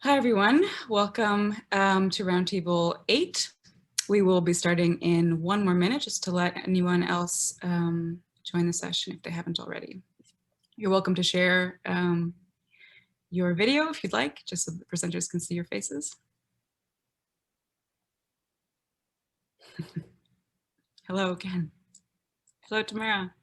Hi, everyone. Welcome to Roundtable 8. We will be starting in 1 more minute just to let anyone else join the session if they haven't already. You're welcome to share your video if you'd like, just so the presenters can see your faces. Hello again. Hello, Tamara.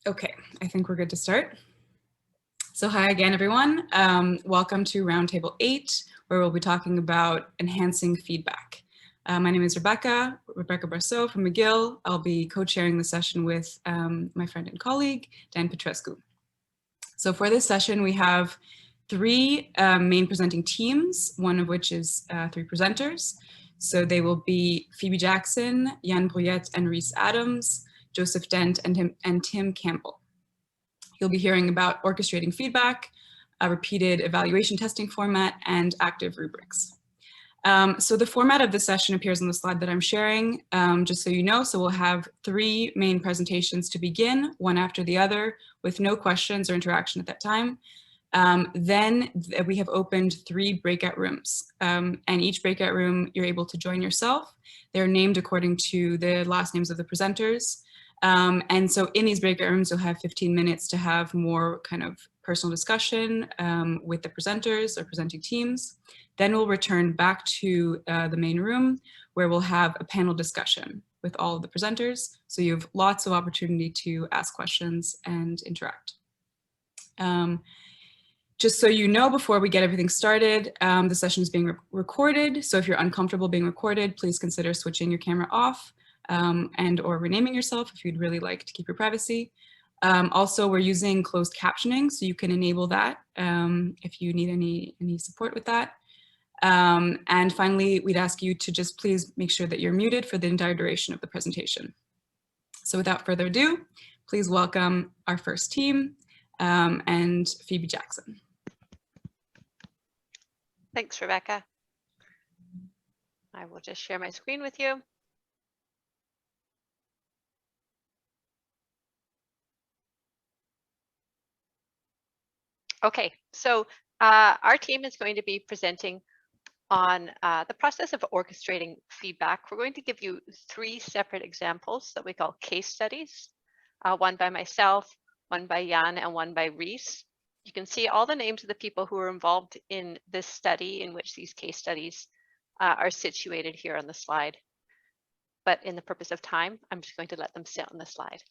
Okay, I think we're good to start. So hi again, everyone. Welcome to Roundtable 8, where we'll be talking about enhancing feedback. My name is Rebecca Brasseau from McGill. I'll be co-chairing the session with my friend and colleague, Dan Petrescu. So for this session, we have 3 main presenting teams, one of which is 3 presenters. So they will be Phoebe Jackson, Yann Brouillette and Rhys Adams, Joseph Dent, and Tim Campbell. You'll be hearing about orchestrating feedback, a repeated evaluation testing format, and active rubrics. So the format of the session appears on the slide that I'm sharing, just so you know. So we'll have 3 main presentations to begin, one after the other, with no questions or interaction at that time. Then we have opened 3 breakout rooms, and each breakout room you're able to join yourself. They're named according to the last names of the presenters. And so in these breakout rooms, you'll have 15 minutes to have more kind of personal discussion with the presenters or presenting teams. Then we'll return back to the main room where we'll have a panel discussion with all of the presenters. So you have lots of opportunity to ask questions and interact. Just so you know, before we get everything started, the session is being recorded. So if you're uncomfortable being recorded, please consider switching your camera off and or renaming yourself if you'd really like to keep your privacy. Also, we're using closed captioning, so you can enable that if you need any support with that. And finally, we'd ask you to just please make sure that you're muted for the entire duration of the presentation. So without further ado, please welcome our first team and Phoebe Jackson. Thanks, Rebecca. I will just share my screen with you. Okay, so our team is going to be presenting on the process of orchestrating feedback. We're going to give you 3 separate examples that we call case studies, one by myself, one by Yann, and one by Rhys. You can see all the names of the people who are involved in this study, in which these case studies are situated here on the slide. But in the purpose of time, I'm just going to let them sit on the slide.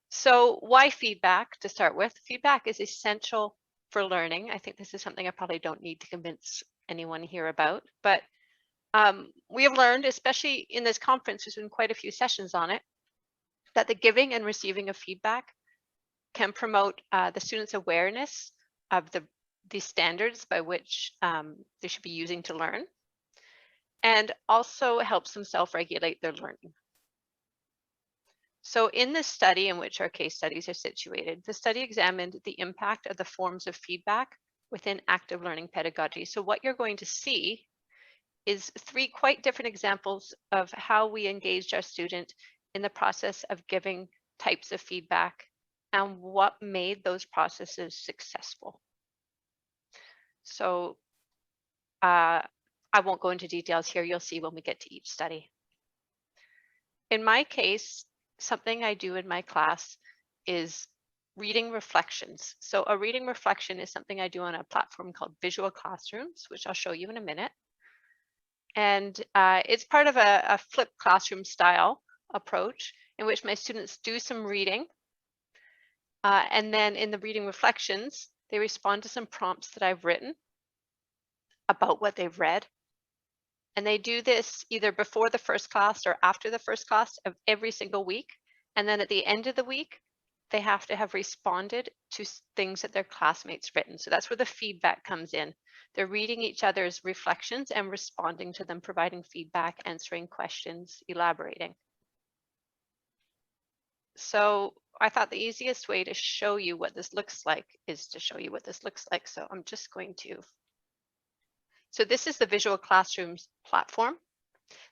So why feedback to start with? Feedback is essential for learning. I think this is something I probably don't need to convince anyone here about, but we have learned, especially in this conference, there's been quite a few sessions on it, that the giving and receiving of feedback can promote the students' awareness of the standards by which they should be using to learn, and also helps them self-regulate their learning. So in this study, in which our case studies are situated, the study examined the impact of the forms of feedback within active learning pedagogy. So what you're going to see is 3 quite different examples of how we engaged our student in the process of giving types of feedback and what made those processes successful. So I won't go into details here. You'll see when we get to each study. In my case, something I do in my class is reading reflections. So a reading reflection is something I do on a platform called Visual Classrooms, which I'll show you in a minute. And it's part of a flipped classroom style approach in which my students do some reading. And then in the reading reflections, they respond to some prompts that I've written about what they've read. And they do this either before the first class or after the first class of every single week. And then at the end of the week, they have to have responded to things that their classmates written. So that's where the feedback comes in. They're reading each other's reflections and responding to them, providing feedback, answering questions, elaborating. So I thought the easiest way to show you what this looks like is to show you what this looks like. So I'm just going to. So this is the Visual Classrooms platform.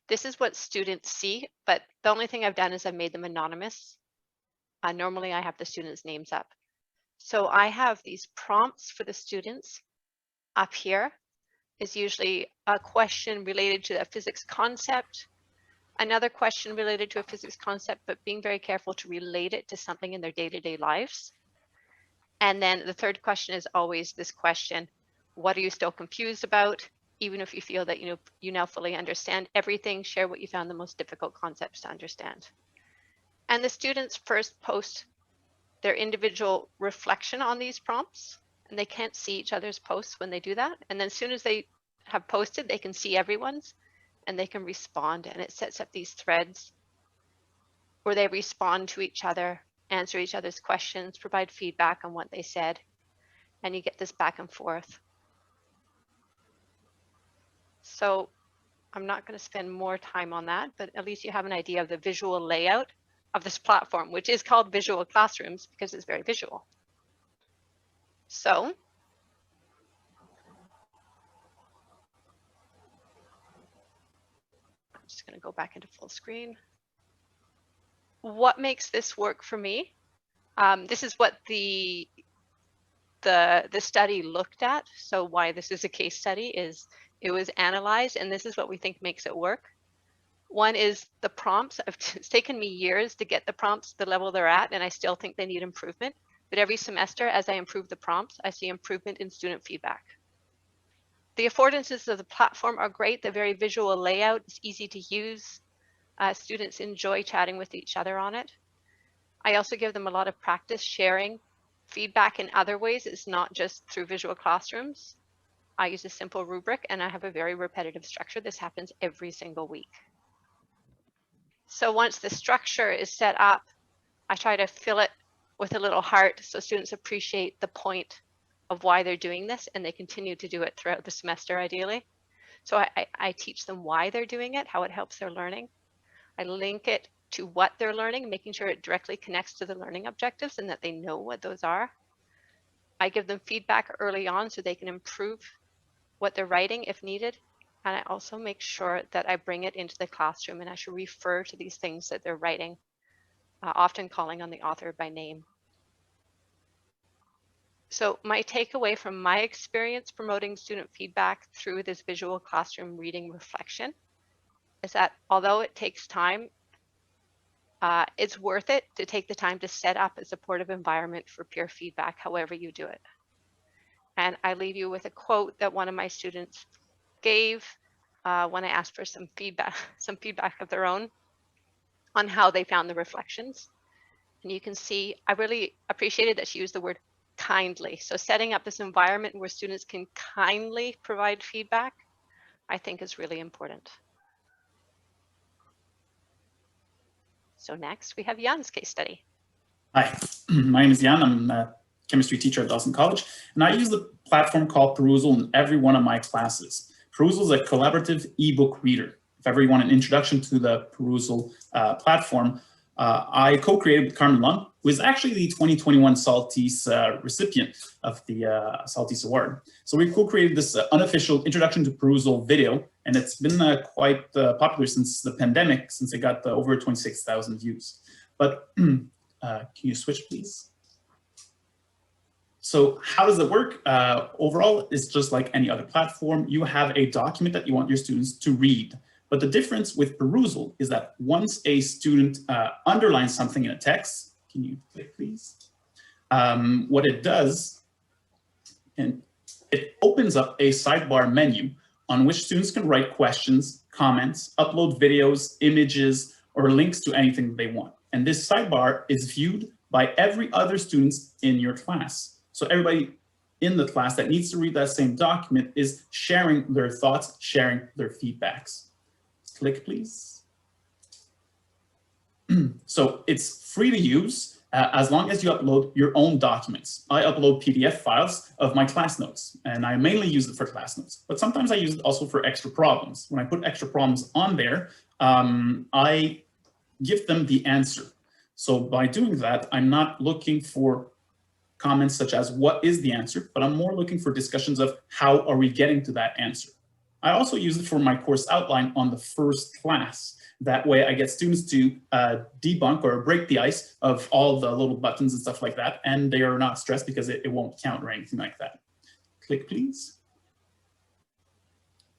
This is what students see, but the only thing I've done is I've made them anonymous. Normally I have the students' names up. So I have these prompts for the students. Up here is usually a question related to a physics concept, another question related to a physics concept, but being very careful to relate it to something in their day-to-day lives. And then the third question is always this question: what are you still confused about? Even if you feel that you now fully understand everything, share what you found the most difficult concepts to understand. And the students first post their individual reflection on these prompts, and they can't see each other's posts when they do that. And then as soon as they have posted, they can see everyone's and they can respond, and it sets up these threads where they respond to each other, answer each other's questions, provide feedback on what they said, and you get this back and forth. So I'm not going to spend more time on that, but at least you have an idea of the visual layout of this platform, which is called Visual Classrooms because it's very visual. So I'm just going to go back into full screen. What makes this work for me? This is what the study looked at. So why this is a case study is it was analyzed, and this is what we think makes it work. One is the prompts. It's taken me years to get the prompts to the level they're at, and I still think they need improvement. But every semester, as I improve the prompts, I see improvement in student feedback. The affordances of the platform are great. The very visual layout is easy to use. Students enjoy chatting with each other on it. I also give them a lot of practice sharing feedback in other ways. It's not just through visual classrooms. I use a simple rubric, and I have a very repetitive structure. This happens every single week. So once the structure is set up, I try to fill it with a little heart so students appreciate the point of why they're doing this, and they continue to do it throughout the semester, ideally. So I teach them why they're doing it, how it helps their learning. I link it to what they're learning, making sure it directly connects to the learning objectives and that they know what those are. I give them feedback early on so they can improve what they're writing if needed. And I also make sure that I bring it into the classroom and I should refer to these things that they're writing, often calling on the author by name. So my takeaway from my experience promoting student feedback through this visual classroom reading reflection is that although it takes time, it's worth it to take the time to set up a supportive environment for peer feedback, however you do it. And I leave you with a quote that one of my students gave when I asked for some feedback of their own on how they found the reflections. And you can see, I really appreciated that she used the word kindly. So setting up this environment where students can kindly provide feedback, I think is really important. So next we have Yann's case study. Hi, my name is Yann. I'm a chemistry teacher at Dawson College, and I use the platform called Perusal in every one of my classes. Perusal is a collaborative ebook reader. If ever you want an introduction to the Perusal platform, I co-created with Carmen Lund, who is actually the 2021 Saltese recipient of the Saltese Award. So we co-created this unofficial introduction to Perusal video, and it's been quite popular since the pandemic, since it got over 26,000 views. But can you switch, please? So how does it work? Overall, it's just like any other platform. You have a document that you want your students to read. But the difference with Perusal is that once a student underlines something in a text, can you click, please? What it does, and it opens up a sidebar menu on which students can write questions, comments, upload videos, images, or links to anything they want. And this sidebar is viewed by every other student in your class. So everybody in the class that needs to read that same document is sharing their thoughts, sharing their feedbacks. Click, please. So it's free to use. as long as you upload your own documents. I upload PDF files of my class notes, and I mainly use it for class notes, but sometimes I use it also for extra problems. When I put extra problems on there, I give them the answer. So by doing that, I'm not looking for comments such as what is the answer, but I'm more looking for discussions of how are we getting to that answer. I also use it for my course outline on the first class. That way I get students to debunk or break the ice of all the little buttons and stuff like that, and they are not stressed because it won't count or anything like that. Click, please.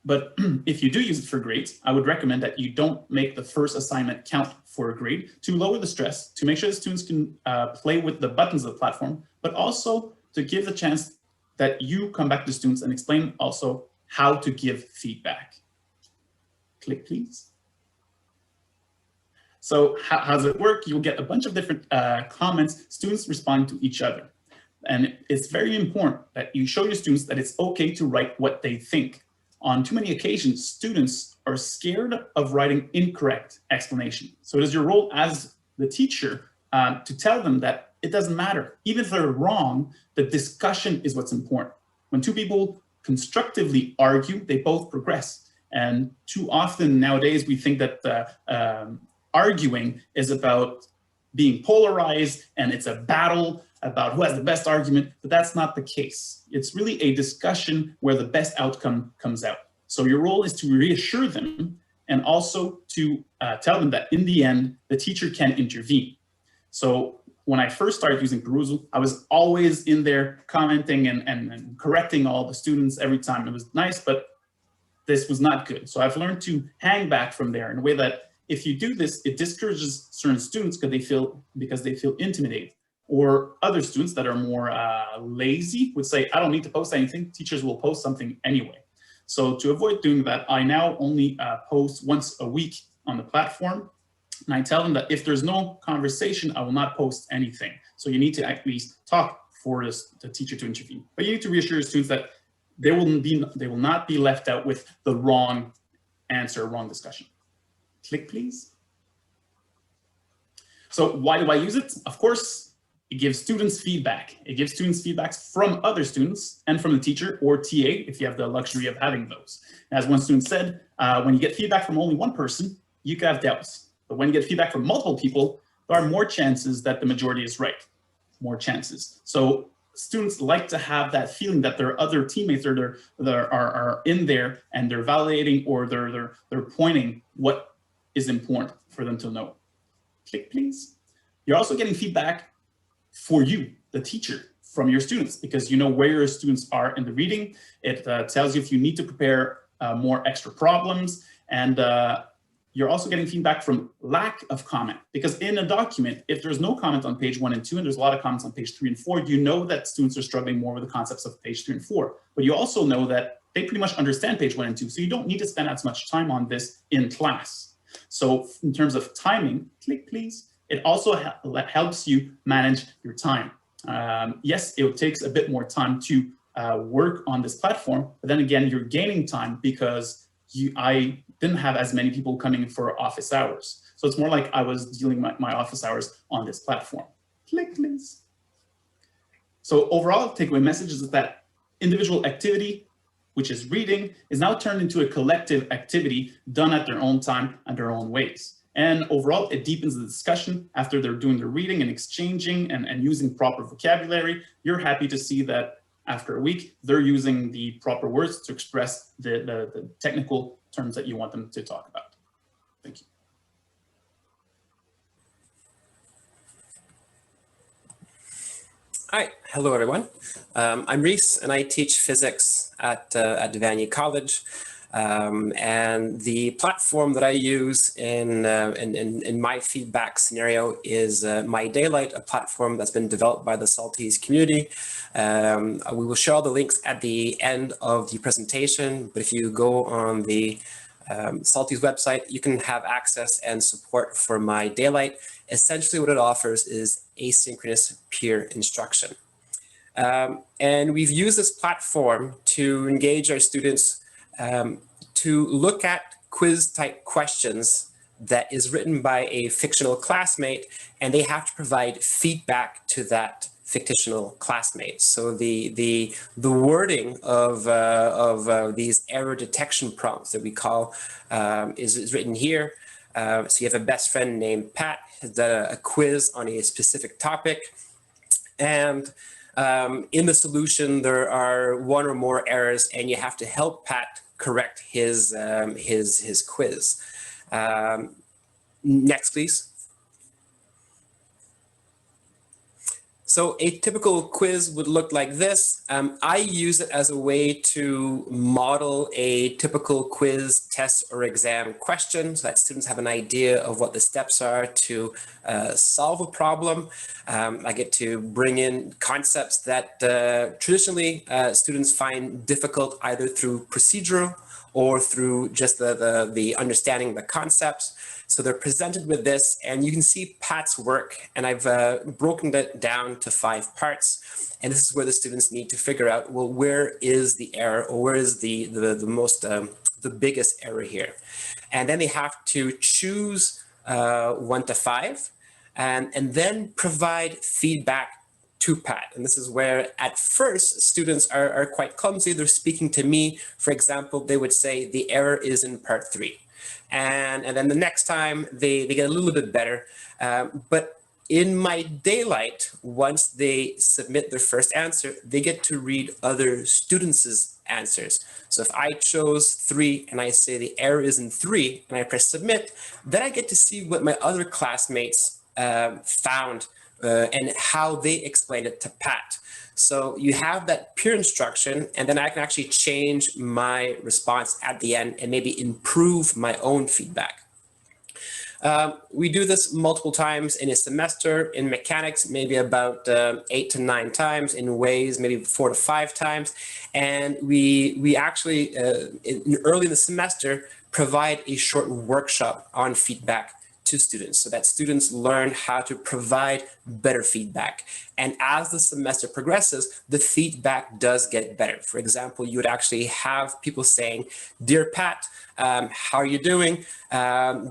But if you do use it for grades, I would recommend that you don't make the first assignment count for a grade to lower the stress, to make sure the students can play with the buttons of the platform, but also to give the chance that you come back to students and explain also how to give feedback. Click, please. So how does it work? You'll get a bunch of different comments, students respond to each other. And it's very important that you show your students that it's okay to write what they think. On too many occasions, students are scared of writing incorrect explanation. So it is your role as the teacher to tell them that it doesn't matter. Even if they're wrong, the discussion is what's important. When two people constructively argue, they both progress. And too often nowadays, we think that arguing is about being polarized and it's a battle about who has the best argument, but that's not the case. It's really a discussion where the best outcome comes out. So your role is to reassure them and also to tell them that in the end, the teacher can intervene. So when I first started using Perusal, I was always in there commenting and correcting all the students every time. It was nice, but this was not good. So I've learned to hang back from there in a way that if you do this, it discourages certain students because they feel intimidated. Or other students that are more lazy would say, I don't need to post anything. Teachers will post something anyway. So to avoid doing that, I now only post once a week on the platform. And I tell them that if there's no conversation, I will not post anything. So you need to at least talk for the teacher to intervene. But you need to reassure your students that they will not be left out with the wrong answer, wrong discussion. Click, please. So why do I use it? Of course, it gives students feedback. It gives students feedback from other students and from the teacher or TA, if you have the luxury of having those. As one student said, when you get feedback from only one person, you can have doubts. But when you get feedback from multiple people, there are more chances that the majority is right, more chances. So students like to have that feeling that there are other teammates that are in there and they're validating or they're pointing what is important for them to know. Click, please. You're also getting feedback for you, the teacher, from your students, because you know where your students are in the reading. It tells you if you need to prepare more extra problems, and you're also getting feedback from lack of comment, because in a document, if there's no comment on page 1 and 2, and there's a lot of comments on page 3 and 4, you know that students are struggling more with the concepts of page 3 and 4, but you also know that they pretty much understand page 1 and 2, so you don't need to spend as much time on this in class. So in terms of timing, click please. It also helps you manage your time. Yes, it takes a bit more time to work on this platform, but then again, you're gaining time because I didn't have as many people coming in for office hours. So it's more like I was dealing my office hours on this platform. Click, please. So overall, takeaway message is that individual activity, which is reading, is now turned into a collective activity done at their own time and their own ways. And overall, it deepens the discussion after they're doing their reading and exchanging and using proper vocabulary. You're happy to see that after a week, they're using the proper words to express the technical terms that you want them to talk about. Thank you. Hi, hello everyone. I'm Rhys and I teach physics at Vanier College. And the platform that I use in my feedback scenario is My Daylight, a platform that's been developed by the Salties community. We will show all the links at the end of the presentation, but if you go on the Salties website, you can have access and support for My Daylight. Essentially what it offers is asynchronous peer instruction. And we've used this platform to engage our students to look at quiz type questions that is written by a fictional classmate, and they have to provide feedback to that fictional classmate. So the wording of these error detection prompts that we call is written here. So you have a best friend named Pat, has done a quiz on a specific topic, and in the solution there are one or more errors, and you have to help Pat correct his quiz. Next, please. So a typical quiz would look like this. I use it as a way to model a typical quiz, test, or exam question so that students have an idea of what the steps are to solve a problem. I get to bring in concepts that traditionally students find difficult either through procedural or through just the understanding the concepts. So they're presented with this, and you can see Pat's work, and I've broken it down to 5 parts. And this is where the students need to figure out, well, where is the error, or where is the biggest error here? And then they have to choose 1 to 5, and then provide feedback to Pat. And this is where at first students are quite clumsy. They're speaking to me. For example, they would say the error is in part 3. And then the next time they get a little bit better. But in my daylight, once they submit their first answer, they get to read other students' answers. So if I chose 3 and I say the error is in 3 and I press submit, then I get to see what my other classmates found and how they explained it to Pat. So you have that peer instruction, and then I can actually change my response at the end and maybe improve my own feedback. We do this multiple times in a semester. In mechanics, maybe about 8 to 9 times. In ways, maybe 4 to 5 times. And we actually, early in the semester, provide a short workshop on feedback to students so that students learn how to provide better feedback. And as the semester progresses, the feedback does get better. For example, you would actually have people saying, "Dear Pat, how are you doing?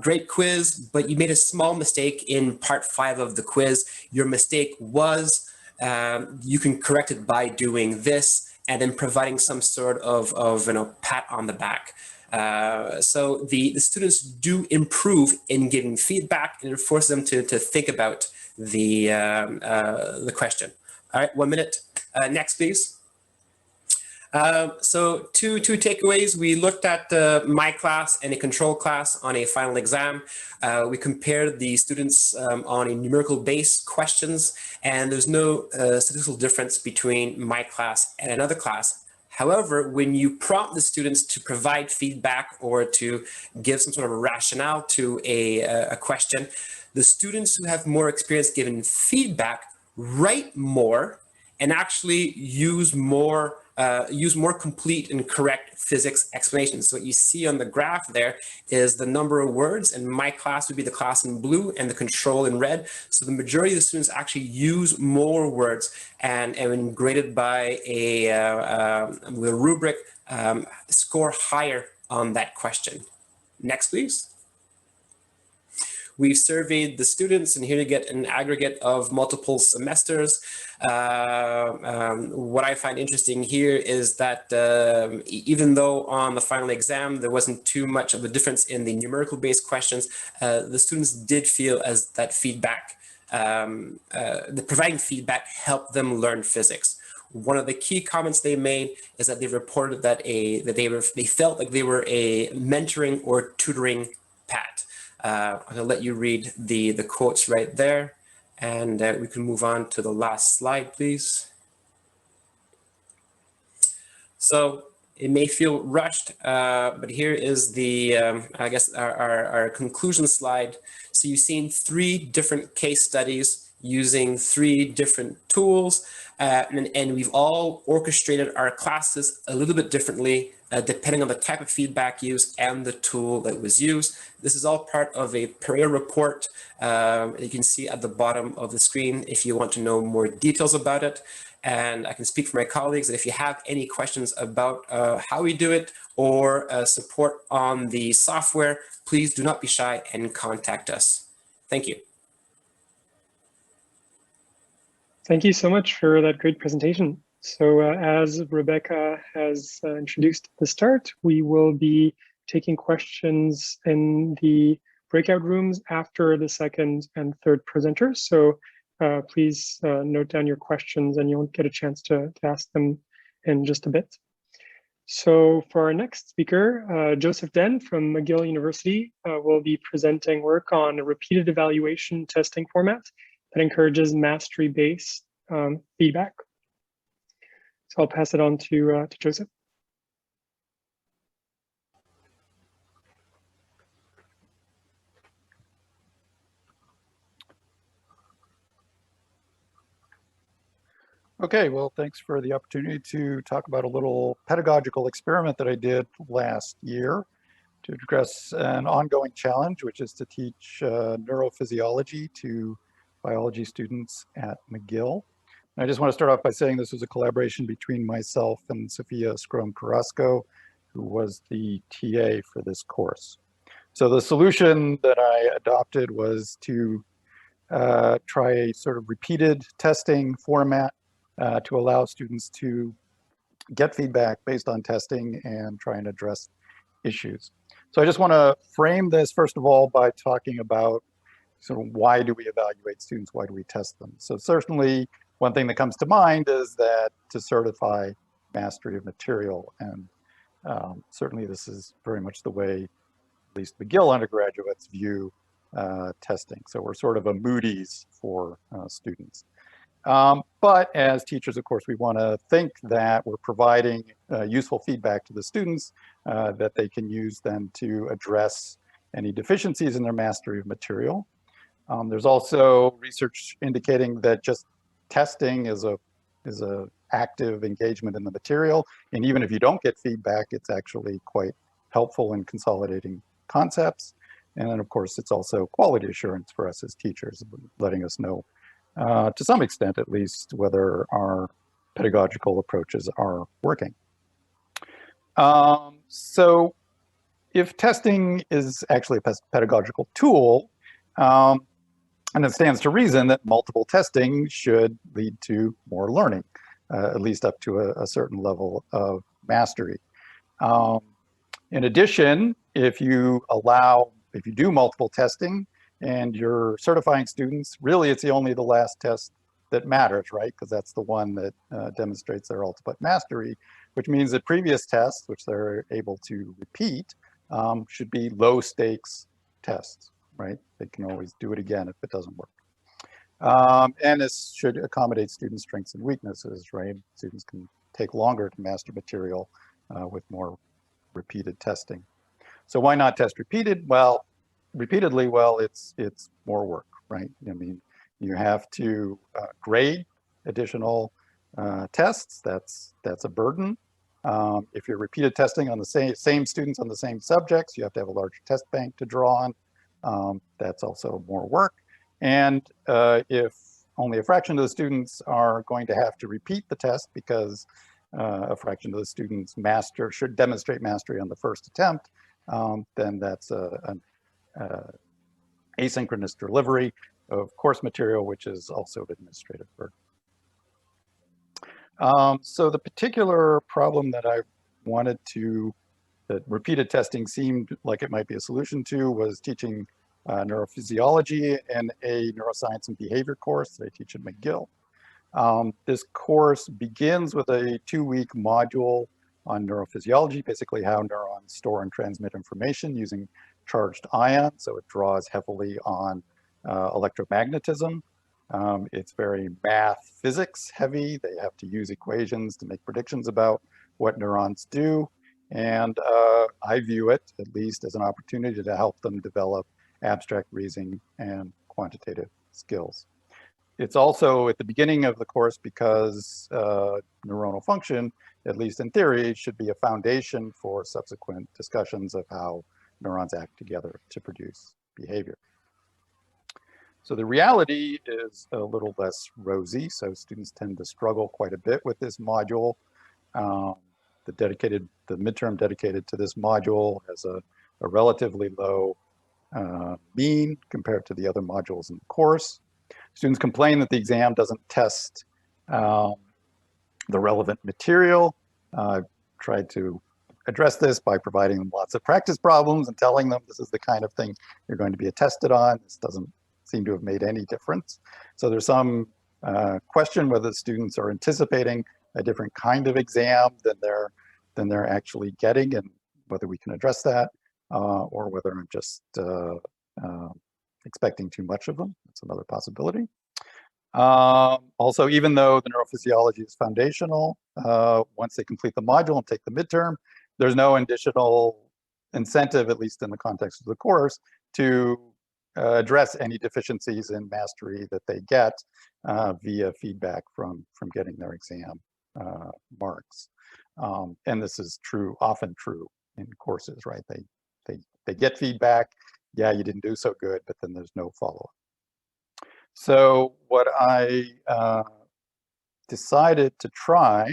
Great quiz, but you made a small mistake in part 5 of the quiz. Your mistake was, you can correct it by doing this," and then providing some sort of pat on the back. So the students do improve in giving feedback, and it forces them to think about the question. All right, 1 minute. Next, please. So two takeaways. We looked at my class and a control class on a final exam. We compared the students on a numerical based questions, and there's no statistical difference between my class and another class. However, when you prompt the students to provide feedback or to give some sort of rationale to a question, the students who have more experience giving feedback write more and actually use more complete and correct physics explanations. So what you see on the graph there is the number of words, and my class would be the class in blue and the control in red. So the majority of the students actually use more words, and when graded by with a rubric, score higher on that question. Next, please. We've surveyed the students, and here you get an aggregate of multiple semesters. What I find interesting here is that even though on the final exam there wasn't too much of a difference in the numerical based questions, the students did feel as that feedback, the providing feedback helped them learn physics. One of the key comments they made is that they reported that they felt like they were a mentoring or tutoring Pat. I'm going to let you read the quotes right there, and we can move on to the last slide, please. So it may feel rushed, but here is the, I guess, our conclusion slide. So you've seen 3 different case studies using 3 different tools, and we've all orchestrated our classes a little bit differently, depending on the type of feedback used and the tool that was used. This is all part of a Pereira report. You can see at the bottom of the screen if you want to know more details about it. And I can speak for my colleagues that if you have any questions about how we do it or support on the software, please do not be shy and contact us. Thank you. Thank you so much for that great presentation. So as Rebecca has introduced at the start, we will be taking questions in the breakout rooms after the second and third presenters. So please note down your questions and you'll get a chance to ask them in just a bit. So for our next speaker, Joseph Dent from McGill University will be presenting work on a repeated evaluation testing format that encourages mastery-based feedback. So I'll pass it on to Joseph. Okay, well, thanks for the opportunity to talk about a little pedagogical experiment that I did last year to address an ongoing challenge, which is to teach neurophysiology to biology students at McGill. And I just want to start off by saying this was a collaboration between myself and Sofia Skromne Carrasco, who was the TA for this course. So the solution that I adopted was to try a sort of repeated testing format to allow students to get feedback based on testing and try and address issues. So I just want to frame this, first of all, by talking about sort of why do we evaluate students, why do we test them? So certainly one thing that comes to mind is that to certify mastery of material, and certainly this is very much the way at least McGill undergraduates view testing. So we're sort of a Moody's for students. But as teachers, of course, we want to think that we're providing useful feedback to the students that they can use then to address any deficiencies in their mastery of material. There's also research indicating that just testing is a active engagement in the material, and even if you don't get feedback, it's actually quite helpful in consolidating concepts. And then, of course, it's also quality assurance for us as teachers, letting us know to some extent, at least, whether our pedagogical approaches are working. So if testing is actually a pedagogical tool, and it stands to reason that multiple testing should lead to more learning, at least up to a certain level of mastery. In addition, if you do multiple testing, and you're certifying students, really it's only the last test that matters, right? Because that's the one that demonstrates their ultimate mastery, which means that previous tests, which they're able to repeat, should be low stakes tests, right? They can always do it again if it doesn't work. And this should accommodate student strengths and weaknesses, right? Students can take longer to master material with more repeated testing. So why not test repeatedly? Well, it's more work, right? I mean, you have to grade additional tests. That's a burden. If you're repeated testing on the same students on the same subjects, you have to have a larger test bank to draw on. That's also more work. And if only a fraction of the students are going to have to repeat the test because a fraction of the students should demonstrate mastery on the first attempt, then that's an asynchronous delivery of course material, which is also an administrative burden. So the particular problem that that repeated testing seemed like it might be a solution to was teaching neurophysiology in a neuroscience and behavior course that I teach at McGill. This course begins with a 2-week module on neurophysiology, basically how neurons store and transmit information using charged ions. So it draws heavily on electromagnetism. It's very math physics heavy. They have to use equations to make predictions about what neurons do. And I view it, at least, as an opportunity to help them develop abstract reasoning and quantitative skills. It's also at the beginning of the course because neuronal function, at least in theory, should be a foundation for subsequent discussions of how neurons act together to produce behavior. So the reality is a little less rosy. So students tend to struggle quite a bit with this module. The midterm dedicated to this module has a relatively low mean compared to the other modules in the course. Students complain that the exam doesn't test the relevant material. I've tried to address this by providing them lots of practice problems and telling them this is the kind of thing you're going to be tested on. This doesn't seem to have made any difference. So there's some question whether students are anticipating a different kind of exam than they're actually getting, and whether we can address that, or whether I'm just expecting too much of them. That's another possibility. Also, even though the neurophysiology is foundational, once they complete the module and take the midterm, there's no additional incentive, at least in the context of the course, to address any deficiencies in mastery that they get via feedback from getting their exam marks. And this is often true in courses, right? They get feedback. Yeah, you didn't do so good, but then there's no follow-up. So what I decided to try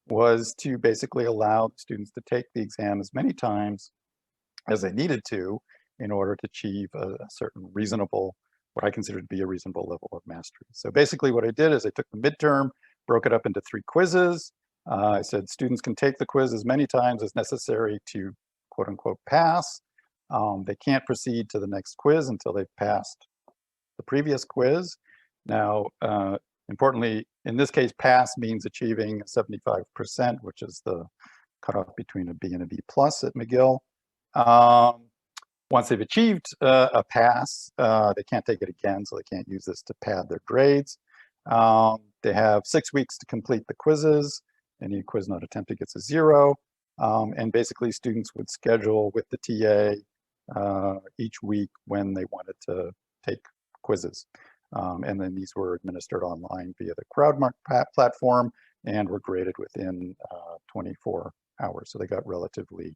was to basically allow students to take the exam as many times as they needed to in order to achieve a certain reasonable, what I consider to be a reasonable level of mastery. So basically what I did is I took the midterm, broke it up into 3 quizzes. I said students can take the quiz as many times as necessary to quote unquote pass. They can't proceed to the next quiz until they've passed the previous quiz. Now, importantly, in this case, pass means achieving 75%, which is the cutoff between a B and a B plus at McGill. Once they've achieved a pass, they can't take it again, so they can't use this to pad their grades. They have 6 weeks to complete the quizzes. Any quiz not attempted gets a 0. And basically, students would schedule with the TA each week when they wanted to take quizzes. And then these were administered online via the CrowdMark platform and were graded within 24 hours. So they got relatively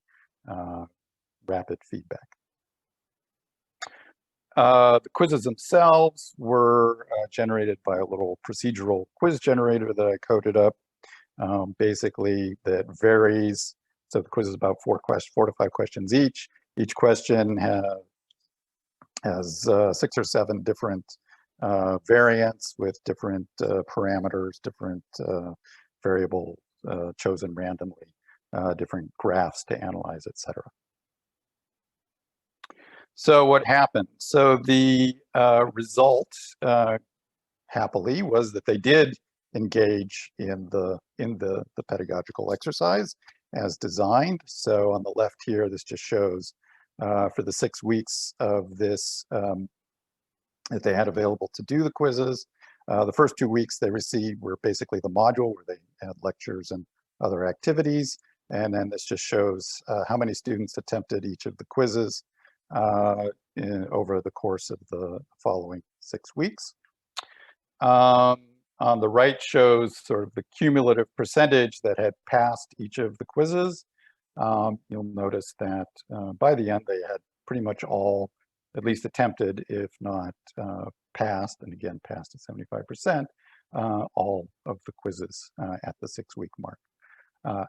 rapid feedback. The quizzes themselves were generated by a little procedural quiz generator that I coded up. Basically, that varies. So the quiz is about 4 to 5 questions each. Each question has 6 or 7 different variants with different parameters, different variables chosen randomly, different graphs to analyze, etc. So what happened? So the result, happily, was that they did engage in the pedagogical exercise as designed. So on the left here, this just shows for the 6 weeks of this that they had available to do the quizzes. The first 2 weeks they received were basically the module where they had lectures and other activities. And then this just shows how many students attempted each of the quizzes over the course of the following 6 weeks. On the right shows sort of the cumulative percentage that had passed each of the quizzes. You'll notice that by the end, they had pretty much all at least attempted, if not passed, and again, passed at 75%, all of the quizzes at the 6-week mark.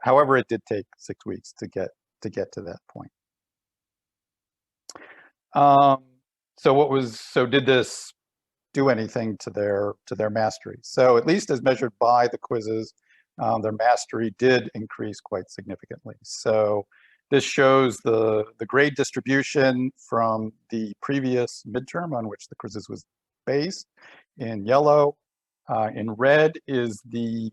However, it did take 6 weeks to get to that point. So did this do anything to their mastery? So at least as measured by the quizzes, their mastery did increase quite significantly. So this shows the grade distribution from the previous midterm on which the quizzes was based in yellow. In red is the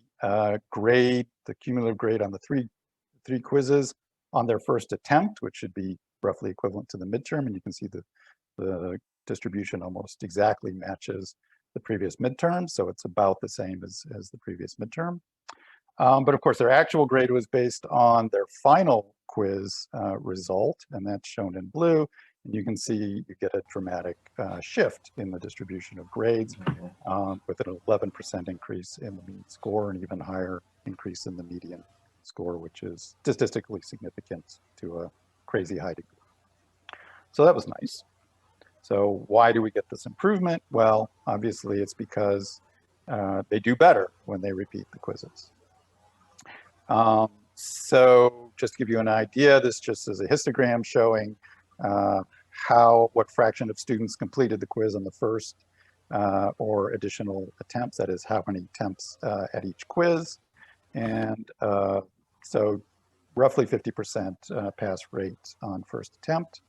grade, the cumulative grade on the three quizzes on their first attempt, which should be roughly equivalent to the midterm. And you can see the distribution almost exactly matches the previous midterm. So it's about the same as the previous midterm. But of course, their actual grade was based on their final quiz result, and that's shown in blue. And you can see you get a dramatic shift in the distribution of grades with an 11% increase in the mean score and even higher increase in the median score, which is statistically significant to a crazy high degree. So that was nice. So why do we get this improvement? Well, obviously it's because they do better when they repeat the quizzes. So just to give you an idea, this just is a histogram showing what fraction of students completed the quiz on the first or additional attempts, that is how many attempts at each quiz. And so roughly 50% pass rate on first attempt.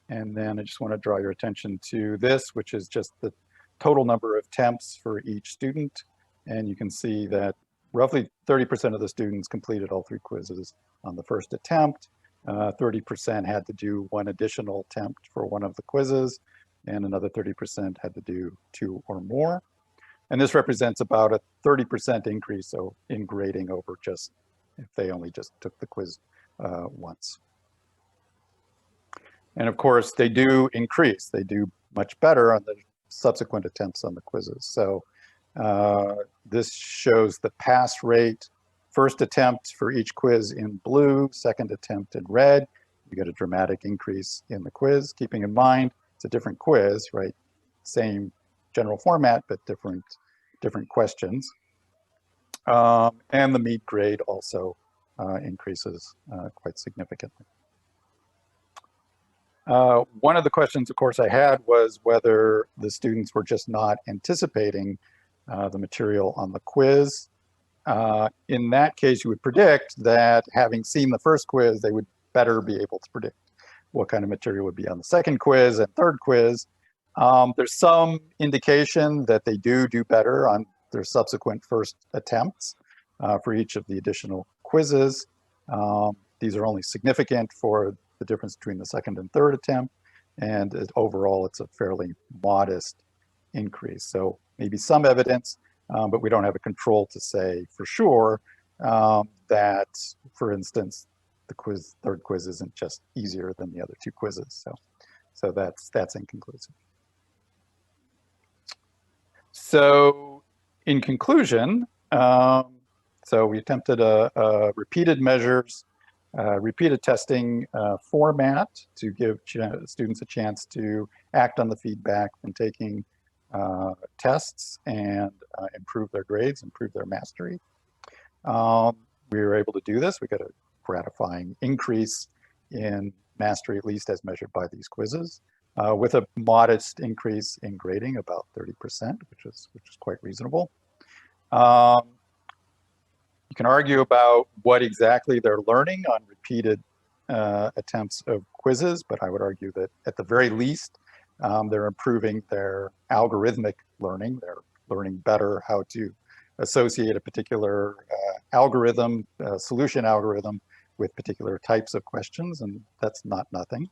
And then I just want to draw your attention to this, which is just the total number of attempts for each student. And you can see that roughly 30% of the students completed all 3 quizzes on the first attempt. 30% had to do 1 additional attempt for one of the quizzes, and another 30% had to do 2 or more. And this represents about a 30% increase in grading over just if they only just took the quiz once. And of course, they do increase. They do much better on the subsequent attempts on the quizzes. So this shows the pass rate, first attempt for each quiz in blue, second attempt in red. You get a dramatic increase in the quiz, keeping in mind it's a different quiz, right? Same general format, but different questions. And the mean grade also increases quite significantly. One of the questions, of course, I had was whether the students were just not anticipating the material on the quiz. In that case, you would predict that having seen the first quiz, they would better be able to predict what kind of material would be on the second quiz and third quiz. There's some indication that they do better on their subsequent first attempts for each of the additional quizzes. These are only significant for the difference between the second and third attempt, and overall it's a fairly modest increase. So maybe some evidence, but we don't have a control to say for sure that, for instance, the third quiz isn't just easier than the other 2 quizzes. So that's inconclusive. So in conclusion, so we attempted a repeated measures, repeated testing format to give students a chance to act on the feedback from taking tests and improve their grades, improve their mastery. We were able to do this. We got a gratifying increase in mastery, at least as measured by these quizzes, with a modest increase in grading, about 30%, which is quite reasonable. You can argue about what exactly they're learning on repeated attempts of quizzes, but I would argue that at the very least, they're improving their algorithmic learning. They're learning better how to associate a particular algorithm, solution algorithm, with particular types of questions, and that's not nothing.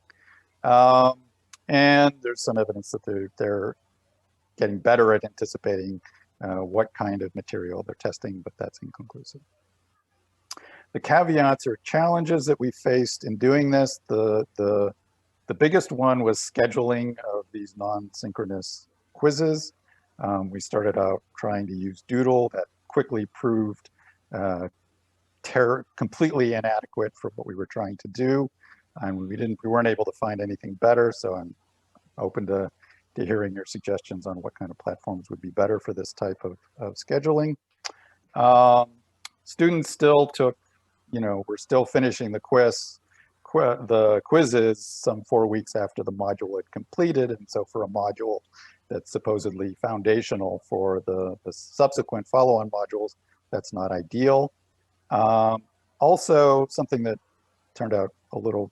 And there's some evidence that they're getting better at anticipating what kind of material they're testing, but that's inconclusive. The caveats or challenges that we faced in doing this, the biggest one was scheduling of these non-synchronous quizzes. We started out trying to use Doodle. That quickly proved completely inadequate for what we were trying to do. And we weren't able to find anything better, so I'm open to hearing your suggestions on what kind of platforms would be better for this type of scheduling. Students still took, we're still finishing the quizzes some 4 weeks after the module had completed, and so for a module that's supposedly foundational for the subsequent follow-on modules, that's not ideal. Also, something that turned out a little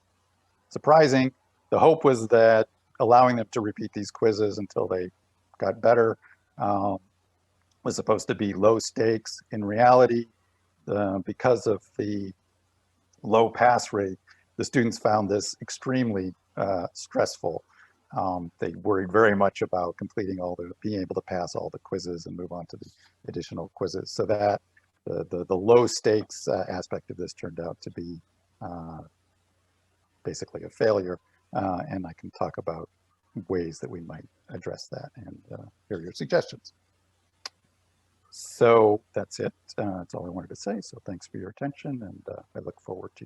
surprising, the hope was that allowing them to repeat these quizzes until they got better was supposed to be low stakes. In reality, because of the low pass rate, the students found this extremely stressful. They worried very much about being able to pass all the quizzes and move on to the additional quizzes. So that the low stakes aspect of this turned out to be basically a failure. And I can talk about ways that we might address that and hear your suggestions. So that's it. That's all I wanted to say. So thanks for your attention, and I look forward to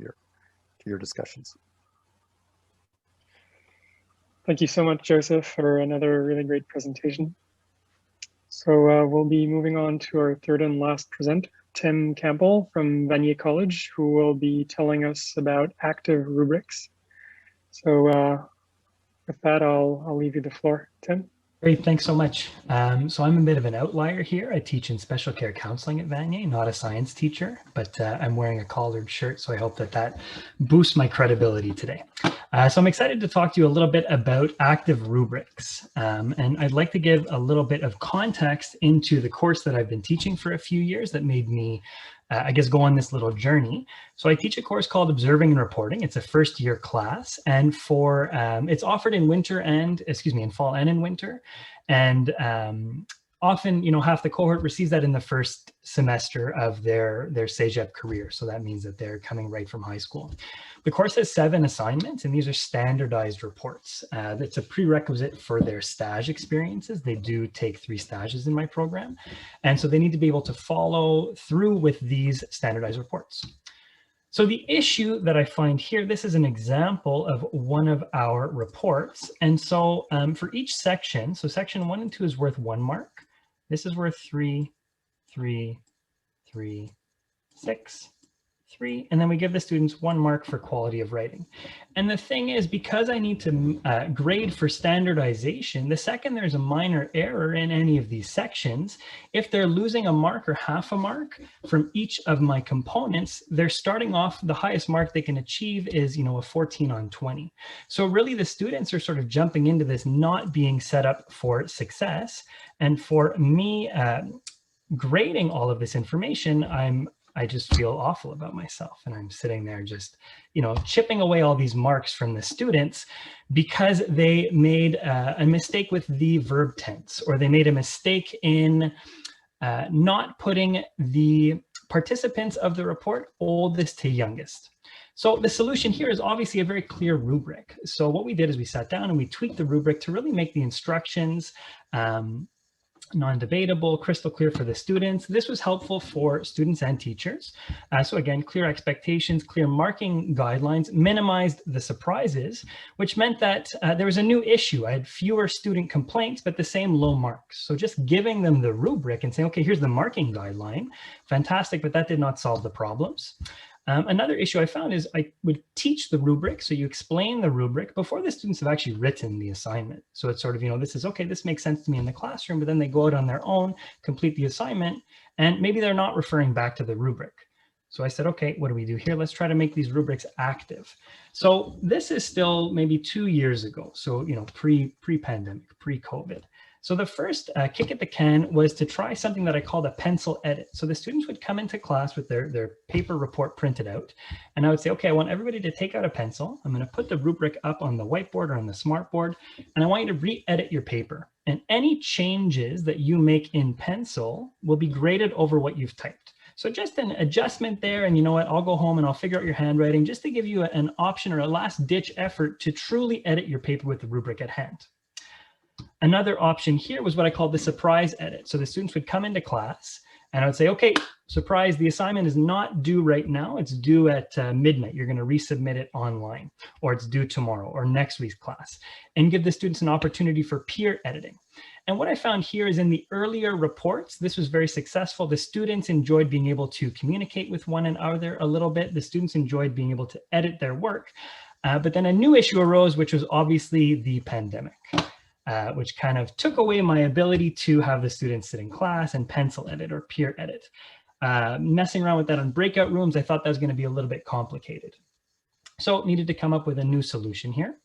your discussions. Thank you so much, Joseph, for another really great presentation. So we'll be moving on to our third and last presenter, Tim Campbell from Vanier College, who will be telling us about active rubrics. So with that, I'll leave you the floor, Tim. Great, thanks so much. So I'm a bit of an outlier here. I teach in special care counseling at Vanier, not a science teacher, but I'm wearing a collared shirt, so I hope that boosts my credibility today. So I'm excited to talk to you a little bit about active rubrics. And I'd like to give a little bit of context into the course that I've been teaching for a few years that made me I guess, go on this little journey. So I teach a course called Observing and Reporting. It's a first year class, and for it's offered in winter and, in fall and in winter. And often, half the cohort receives that in the first semester of their CEGEP career. So that means that they're coming right from high school. The course has 7 assignments, and these are standardized reports. That's a prerequisite for their stage experiences. They do take 3 stages in my program. And so they need to be able to follow through with these standardized reports. So the issue that I find here, this is an example of one of our reports. And so for each section, so section 1 and 2 is worth 1 mark. This is worth 3, 3, 3, 6, 3, and then we give the students 1 mark for quality of writing. And the thing is, because I need to grade for standardization, the second there's a minor error in any of these sections, if they're losing a mark or half a mark from each of my components, they're starting off, the highest mark they can achieve is, a 14 on 20. So really the students are sort of jumping into this not being set up for success. And for me, grading all of this information, I just feel awful about myself, and I'm sitting there just, chipping away all these marks from the students because they made a mistake with the verb tense, or they made a mistake in not putting the participants of the report oldest to youngest. So the solution here is obviously a very clear rubric. So what we did is we sat down and we tweaked the rubric to really make the instructions non-debatable, crystal clear for the students. This was helpful for students and teachers. So again, clear expectations, clear marking guidelines, minimized the surprises, which meant that there was a new issue. I had fewer student complaints, but the same low marks. So just giving them the rubric and saying, okay, here's the marking guideline, fantastic, but that did not solve the problems. Another issue I found is I would teach the rubric. So you explain the rubric before the students have actually written the assignment. So it's sort of, this is, okay, this makes sense to me in the classroom, but then they go out on their own, complete the assignment, and maybe they're not referring back to the rubric. So I said, okay, what do we do here? Let's try to make these rubrics active. So this is still maybe 2 years ago. So, pre-pandemic, pre-COVID. So the first kick at the can was to try something that I called a pencil edit. So the students would come into class with their paper report printed out, and I would say, okay, I want everybody to take out a pencil. I'm going to put the rubric up on the whiteboard or on the smartboard, and I want you to re-edit your paper. And any changes that you make in pencil will be graded over what you've typed. So just an adjustment there, and you know what, I'll go home and I'll figure out your handwriting just to give you an option or a last ditch effort to truly edit your paper with the rubric at hand. Another option here was what I called the surprise edit. So the students would come into class and I would say, okay, surprise, the assignment is not due right now. It's due at midnight. You're going to resubmit it online, or it's due tomorrow or next week's class, and give the students an opportunity for peer editing. And what I found here is in the earlier reports, this was very successful. The students enjoyed being able to communicate with one another a little bit. The students enjoyed being able to edit their work. But then a new issue arose, which was obviously the pandemic. Which kind of took away my ability to have the students sit in class and pencil edit or peer edit. Messing around with that in breakout rooms, I thought that was going to be a little bit complicated. So needed to come up with a new solution here.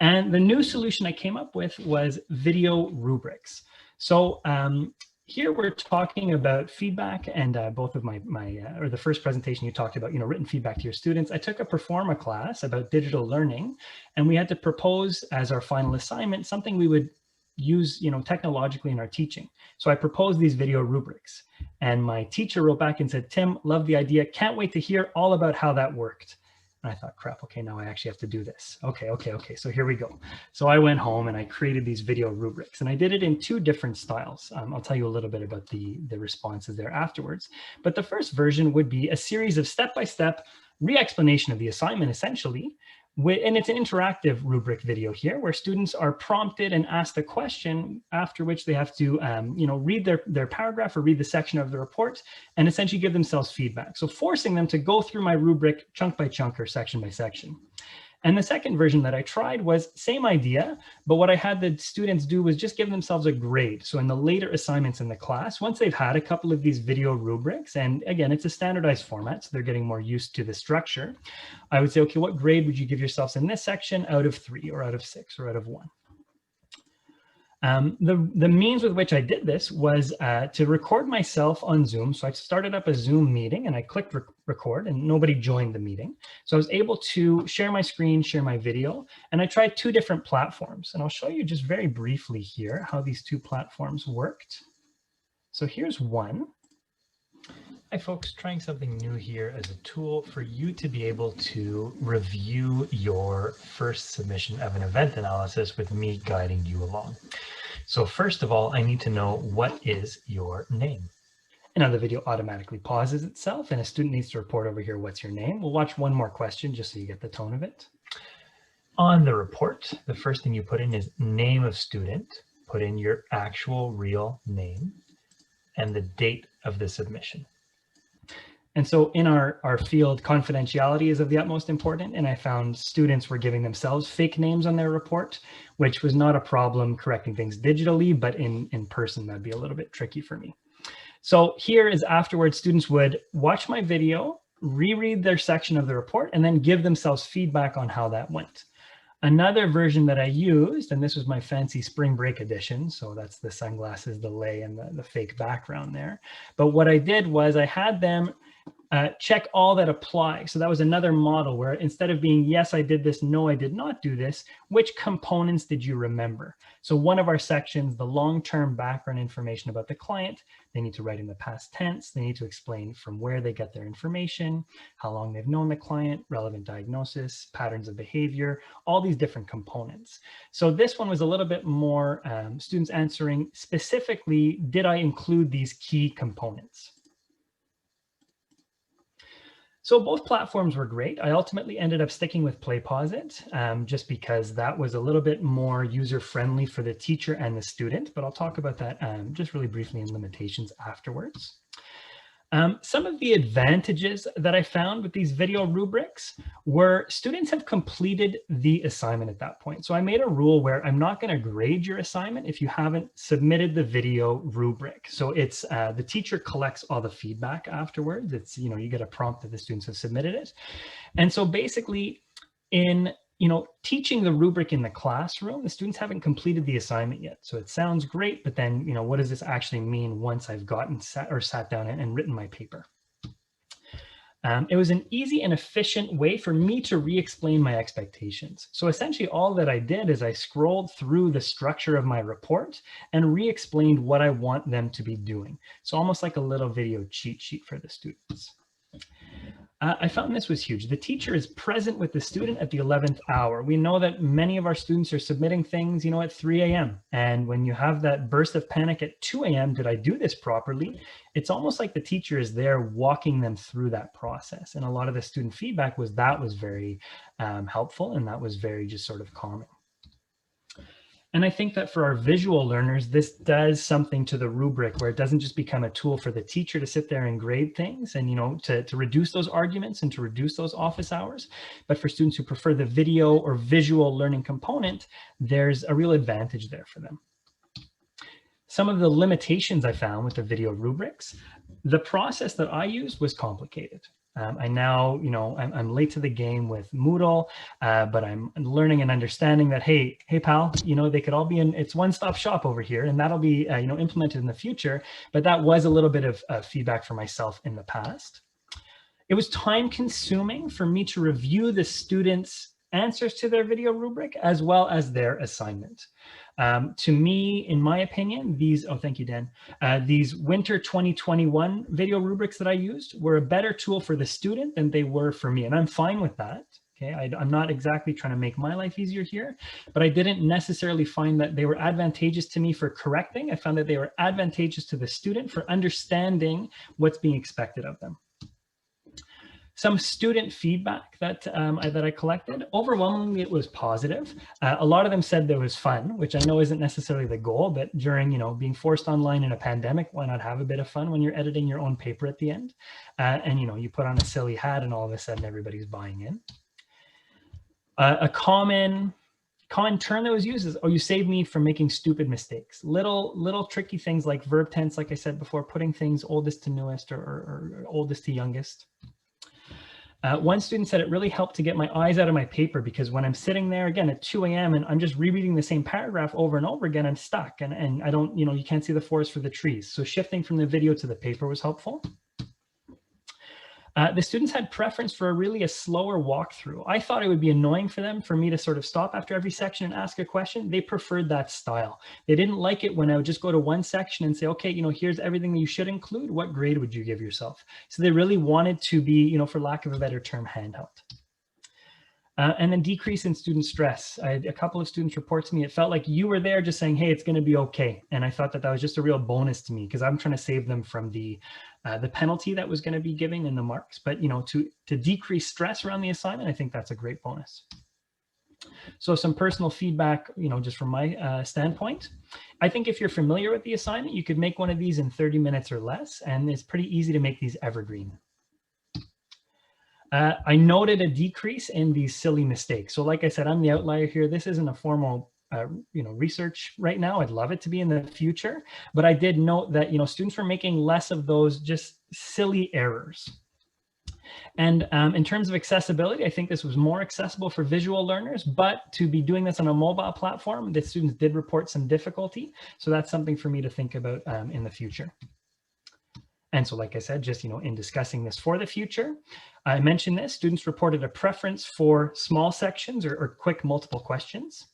And the new solution I came up with was video rubrics. So here we're talking about feedback, and both of or the first presentation you talked about, written feedback to your students. I took a Performa class about digital learning, and we had to propose as our final assignment something we would use, technologically in our teaching. So I proposed these video rubrics, and my teacher wrote back and said, Tim, love the idea. Can't wait to hear all about how that worked. And I thought, crap, okay, now I actually have to do this. Okay, so here we go. So I went home and I created these video rubrics, and I did it in 2 different styles. I'll tell you a little bit about the responses there afterwards. But the first version would be a series of step-by-step re-explanation of the assignment, essentially, And it's an interactive rubric video here where students are prompted and asked a question, after which they have to read their paragraph or read the section of the report and essentially give themselves feedback. So forcing them to go through my rubric chunk by chunk or section by section. And the second version that I tried was same idea, but what I had the students do was just give themselves a grade. So in the later assignments in the class, once they've had a couple of these video rubrics, and again, it's a standardized format, so they're getting more used to the structure, I would say, okay, what grade would you give yourselves in this section out of 3 or out of 6 or out of 1? The means with which I did this was to record myself on Zoom. So I started up a Zoom meeting and I clicked record and nobody joined the meeting. So I was able to share my screen, share my video, and I tried 2 different platforms. And I'll show you just very briefly here how these 2 platforms worked. So here's one. Hi folks, trying something new here as a tool for you to be able to review your first submission of an event analysis with me guiding you along. So first of all, I need to know, what is your name? And now the video automatically pauses itself and a student needs to report over here, what's your name? We'll watch one more question just so you get the tone of it. On the report, the first thing you put in is name of student, put in your actual real name and the date of the submission. And so in our field, confidentiality is of the utmost importance. And I found students were giving themselves fake names on their report, which was not a problem correcting things digitally, but in person, that'd be a little bit tricky for me. So here is afterwards, students would watch my video, reread their section of the report, and then give themselves feedback on how that went. Another version that I used, and this was my fancy spring break edition, so that's the sunglasses, the lei, and the fake background there. But what I did was I had them check all that apply. So that was another model where instead of being, yes, I did this, no, I did not do this, which components did you remember? So one of our sections, the long-term background information about the client, they need to write in the past tense. They need to explain from where they get their information, how long they've known the client, relevant diagnosis, patterns of behavior, all these different components. So this one was a little bit more students answering specifically, did I include these key components? So both platforms were great. I ultimately ended up sticking with PlayPosit just because that was a little bit more user-friendly for the teacher and the student, but I'll talk about that just really briefly in limitations afterwards. Some of the advantages that I found with these video rubrics were students have completed the assignment at that point. So I made a rule where I'm not going to grade your assignment if you haven't submitted the video rubric. So it's the teacher collects all the feedback afterwards. It's, you get a prompt that the students have submitted it. And so basically in teaching the rubric in the classroom, the students haven't completed the assignment yet. So it sounds great, but then, what does this actually mean once I've sat down and written my paper? It was an easy and efficient way for me to re-explain my expectations. So essentially all that I did is I scrolled through the structure of my report and re-explained what I want them to be doing. So almost like a little video cheat sheet for the students. I found this was huge. The teacher is present with the student at the 11th hour. We know that many of our students are submitting things, at 3 a.m. And when you have that burst of panic at 2 a.m., did I do this properly? It's almost like the teacher is there walking them through that process. And a lot of the student feedback was that was very helpful, and that was very just sort of calming. And I think that for our visual learners, this does something to the rubric where it doesn't just become a tool for the teacher to sit there and grade things and, to reduce those arguments and to reduce those office hours. But for students who prefer the video or visual learning component, there's a real advantage there for them. Some of the limitations I found with the video rubrics, the process that I used was complicated. I now, I'm late to the game with Moodle, but I'm learning and understanding that, hey pal, they could all be it's one-stop shop over here, and that'll be, implemented in the future. But that was a little bit of feedback for myself in the past. It was time consuming for me to review the students' answers to their video rubric as well as their assignment. To me, in my opinion, thank you, Dan. These winter 2021 video rubrics that I used were a better tool for the student than they were for me. And I'm fine with that. Okay, I'm not exactly trying to make my life easier here, but I didn't necessarily find that they were advantageous to me for correcting. I found that they were advantageous to the student for understanding what's being expected of them. Some student feedback that I collected, overwhelmingly it was positive. A lot of them said there was fun, which I know isn't necessarily the goal, but during, you know, being forced online in a pandemic, why not have a bit of fun when you're editing your own paper at the end? And, you know, you put on a silly hat and all of a sudden everybody's buying in. A common term that was used is, oh, you saved me from making stupid mistakes. Little tricky things like verb tense, like I said before, putting things oldest to newest or oldest to youngest. One student said it really helped to get my eyes out of my paper, because when I'm sitting there again at 2 a.m. and I'm just rereading the same paragraph over and over again, I'm stuck and I don't, you know, you can't see the forest for the trees. So shifting from the video to the paper was helpful. The students had preference for a slower walkthrough. I thought it would be annoying for them for me to sort of stop after every section and ask a question. They preferred that style. They didn't like it when I would just go to one section and say, okay, you know, here's everything that you should include. What grade would you give yourself? So they really wanted to be, you know, for lack of a better term, handheld. And then decrease in student stress. I had a couple of students report to me, it felt like you were there just saying, hey, it's going to be okay. And I thought that was just a real bonus to me, because I'm trying to save them from the penalty that was going to be giving in the marks. But, you know, to decrease stress around the assignment, I think that's a great bonus. So some personal feedback, you know, just from my standpoint, I think if you're familiar with the assignment, you could make one of these in 30 minutes or less, and it's pretty easy to make these evergreen. I noted a decrease in these silly mistakes. So like I said, I'm the outlier here. This isn't a formal you know, research right now. I'd love it to be in the future, but I did note that, you know, students were making less of those just silly errors. And in terms of accessibility, I think this was more accessible for visual learners, but to be doing this on a mobile platform, the students did report some difficulty. So that's something for me to think about in the future. And so, like I said, just, you know, in discussing this for the future, I mentioned this, students reported a preference for small sections or quick multiple questions.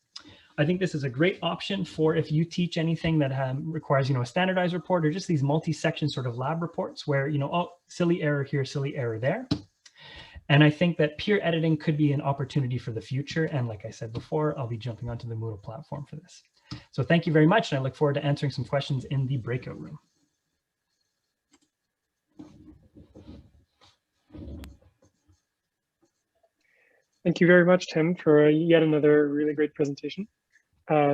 I think this is a great option for if you teach anything that requires, you know, a standardized report or just these multi-section sort of lab reports where, you know, oh, silly error here, silly error there. And I think that peer editing could be an opportunity for the future. And like I said before, I'll be jumping onto the Moodle platform for this. So thank you very much. And I look forward to answering some questions in the breakout room. Thank you very much, Tim, for yet another really great presentation.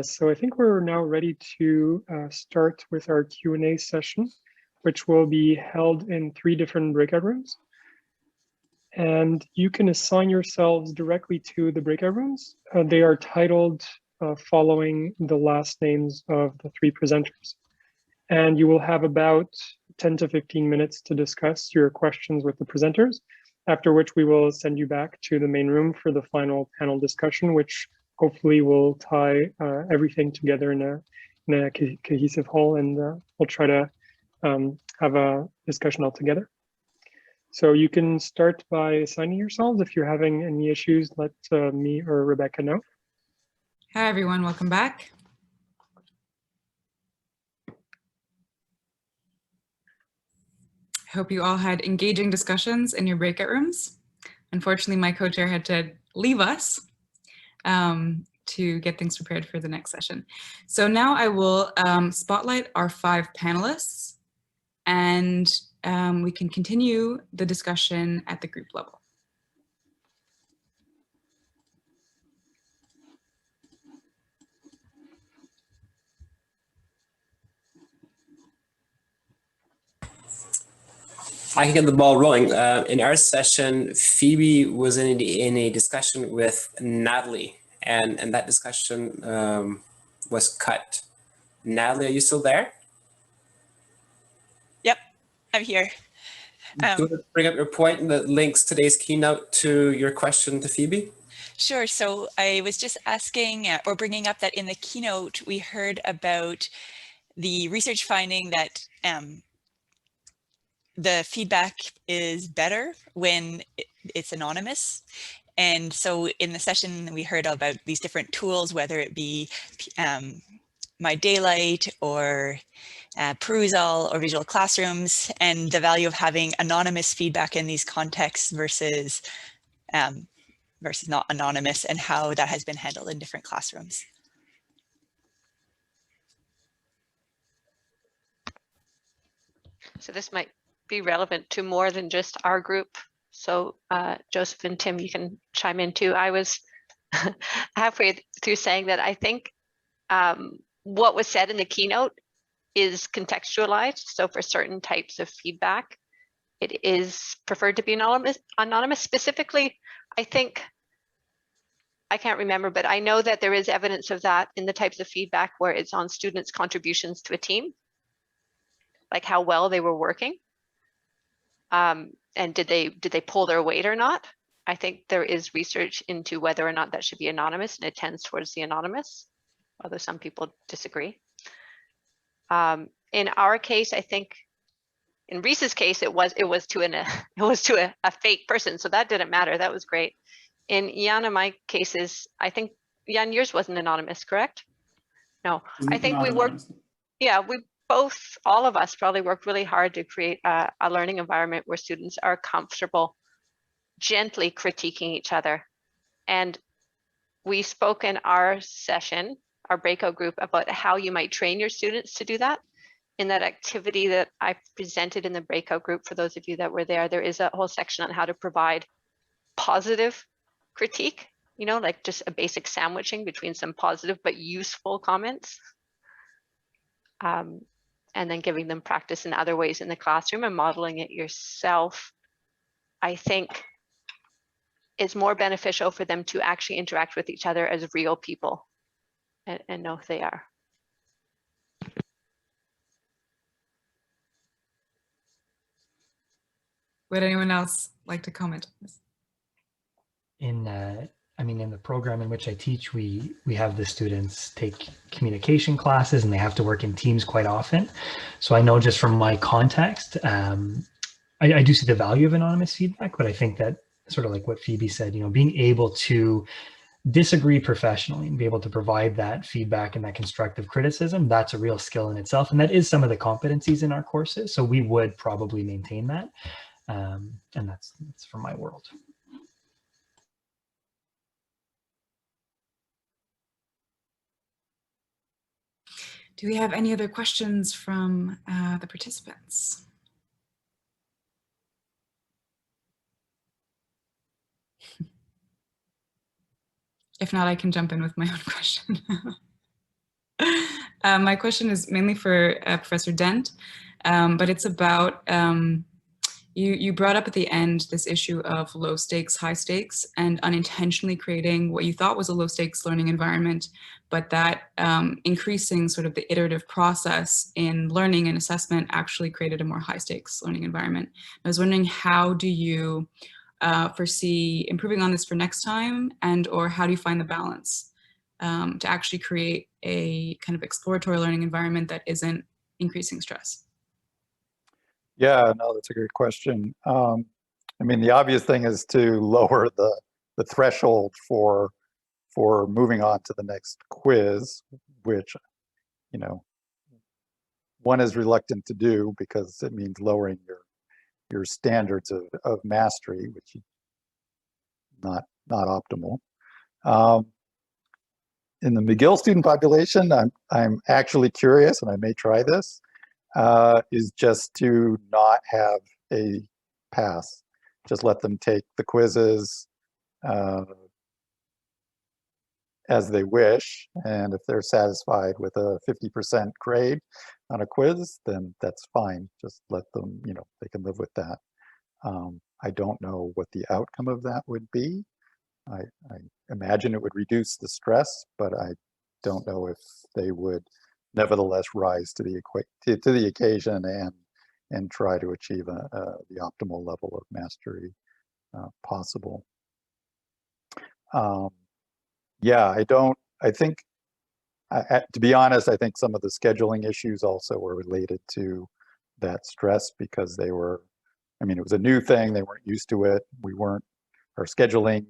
So I think we're now ready to start with our Q&A session, which will be held in 3 different breakout rooms. And you can assign yourselves directly to the breakout rooms. They are titled following the last names of the 3 presenters. And you will have about 10 to 15 minutes to discuss your questions with the presenters, after which we will send you back to the main room for the final panel discussion, which hopefully will tie everything together in a cohesive whole, and we'll try to have a discussion all together. So you can start by assigning yourselves. If you're having any issues, let me or Rebecca know. Hi, everyone. Welcome back. I hope you all had engaging discussions in your breakout rooms. Unfortunately, my co-chair had to leave us to get things prepared for the next session. So now I will spotlight our 5 panelists, and we can continue the discussion at the group level. I can get the ball rolling. In our session, Phoebe was in a discussion with Natalie, and that discussion was cut. Natalie, are you still there? Yep, I'm here. Do you want to bring up your point that links today's keynote to your question to Phoebe? Sure. So I was just asking or bringing up that in the keynote, we heard about the research finding that the feedback is better when it's anonymous. And so in the session, we heard about these different tools, whether it be My Daylight or Perusal or Visual Classrooms, and the value of having anonymous feedback in these contexts versus not anonymous, and how that has been handled in different classrooms. So this might be relevant to more than just our group. So Joseph and Tim, you can chime in too. I was halfway through saying that I think what was said in the keynote is contextualized. So for certain types of feedback, it is preferred to be anonymous. Specifically, I think, I can't remember, but I know that there is evidence of that in the types of feedback where it's on students' contributions to a team, like how well they were working. And did they pull their weight or not? I think there is research into whether or not that should be anonymous, and it tends towards the anonymous, although some people disagree. In our case, I think in Rhys's case, it was to a fake person, so that didn't matter. That was great. In Yann and my cases, I think Yann, yours wasn't anonymous, correct? No, I think we worked. Yeah, we both, all of us, probably worked really hard to create a learning environment where students are comfortable gently critiquing each other. And we spoke in our session, our breakout group, about how you might train your students to do that. In that activity that I presented in the breakout group, for those of you that were there, there is a whole section on how to provide positive critique, you know, like just a basic sandwiching between some positive but useful comments. And then giving them practice in other ways in the classroom and modeling it yourself, I think is more beneficial for them to actually interact with each other as real people and know who they are. Would anyone else like to comment on this? In the program in which I teach, we have the students take communication classes and they have to work in teams quite often. So I know just from my context, I do see the value of anonymous feedback, but I think that sort of like what Phoebe said, you know, being able to disagree professionally and be able to provide that feedback and that constructive criticism, that's a real skill in itself. And that is some of the competencies in our courses. So we would probably maintain that. And that's from my world. Do we have any other questions from the participants? If not, I can jump in with my own question. My question is mainly for Professor Dent, but it's about, you brought up at the end this issue of low stakes, high stakes, and unintentionally creating what you thought was a low stakes learning environment, but that increasing sort of the iterative process in learning and assessment actually created a more high stakes learning environment. I was wondering, how do you foresee improving on this for next time, and or how do you find the balance to actually create a kind of exploratory learning environment that isn't increasing stress? Yeah, no, that's a great question. I mean, the obvious thing is to lower the threshold for moving on to the next quiz, which, you know, one is reluctant to do because it means lowering your standards of mastery, which is not optimal. In the McGill student population, I'm actually curious, and I may try this, is just to not have a pass. Just let them take the quizzes as they wish, and if they're satisfied with a 50% grade on a quiz, then that's fine. Just let them, you know, they can live with that. I don't know what the outcome of that would be. I imagine it would reduce the stress, but I don't know if they would nevertheless rise to the occasion and try to achieve the optimal level of mastery possible. Yeah, I think, to be honest, I think some of the scheduling issues also were related to that stress, because they were, I mean, it was a new thing, they weren't used to it. Our scheduling